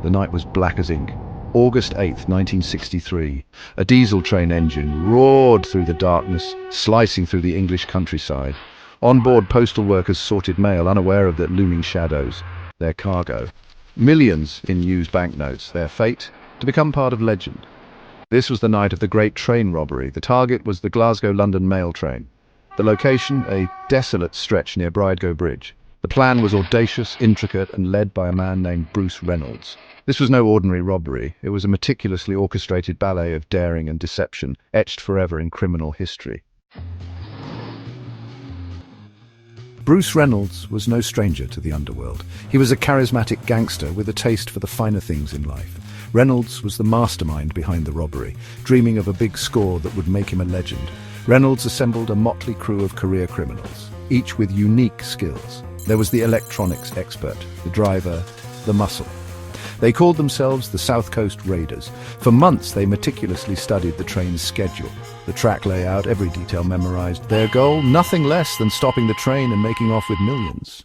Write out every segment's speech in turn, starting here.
The night was black as ink. August 8th, 1963. A diesel train engine roared through the darkness, slicing through the English countryside. On board, postal workers sorted mail, unaware of the looming shadows. Their cargo. Millions in used banknotes. Their fate? To become part of legend. This was the night of the great train robbery. The target was the Glasgow-London mail train. The location, a desolate stretch near Bridego Bridge. The plan was audacious, intricate, and led by a man named Bruce Reynolds. This was no ordinary robbery. It was a meticulously orchestrated ballet of daring and deception, etched forever in criminal history. Bruce Reynolds was no stranger to the underworld. He was a charismatic gangster with a taste for the finer things in life. Reynolds was the mastermind behind the robbery, dreaming of a big score that would make him a legend. Reynolds assembled a motley crew of career criminals, each with unique skills. There was the electronics expert, the driver, the muscle. They called themselves the South Coast Raiders. For months they meticulously studied the train's schedule, the track layout, every detail memorized. Their goal, nothing less than stopping the train and making off with millions.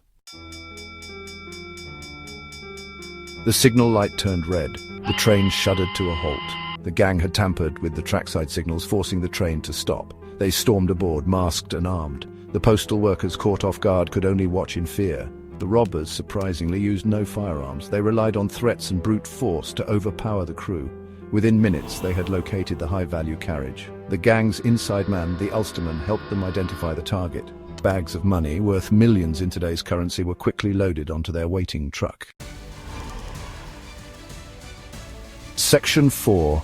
The signal light turned red. The train shuddered to a halt. The gang had tampered with the trackside signals, forcing the train to stop. They stormed aboard, masked and armed. The postal workers, caught off guard, could only watch in fear. The robbers, surprisingly, used no firearms. They relied on threats and brute force to overpower the crew. Within minutes, they had located the high-value carriage. The gang's inside man, the Ulsterman, helped them identify the target. Bags of money, worth millions in today's currency, were quickly loaded onto their waiting truck. Section 4.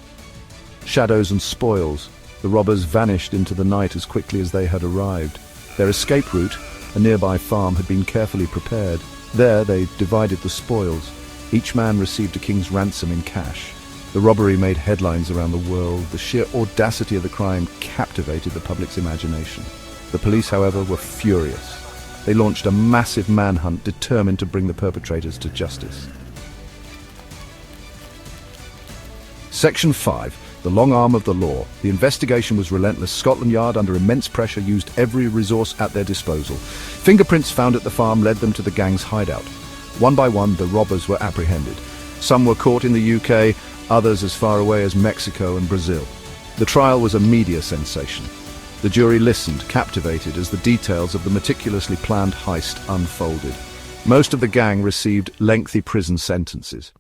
Shadows and spoils. The robbers vanished into the night as quickly as they had arrived. Their escape route, a nearby farm, had been carefully prepared. There they divided the spoils. Each man received a king's ransom in cash. The robbery made headlines around the world. The sheer audacity of the crime captivated the public's imagination. The police, however, were furious. They launched a massive manhunt, determined to bring the perpetrators to justice. Section 5. The long arm of the law. The investigation was relentless. Scotland Yard, under immense pressure, used every resource at their disposal. Fingerprints found at the farm led them to the gang's hideout. One by one, the robbers were apprehended. Some were caught in the UK, others as far away as Mexico and Brazil. The trial was a media sensation. The jury listened, captivated, as the details of the meticulously planned heist unfolded. Most of the gang received lengthy prison sentences.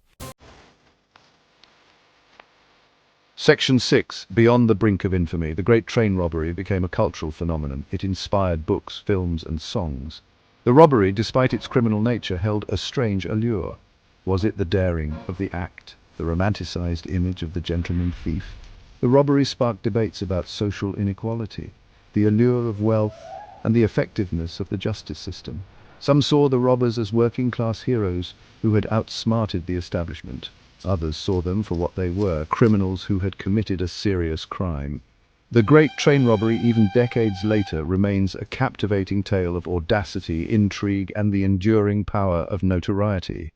Section 6. Beyond the brink of infamy, the great train robbery became a cultural phenomenon. It inspired books, films, and songs. The robbery, despite its criminal nature, held a strange allure. Was it the daring of the act, the romanticized image of the gentleman thief? The robbery sparked debates about social inequality, the allure of wealth, and the effectiveness of the justice system. Some saw the robbers as working-class heroes who had outsmarted the establishment. Others saw them for what they were, criminals who had committed a serious crime. The great train robbery, even decades later, remains a captivating tale of audacity, intrigue, and the enduring power of notoriety.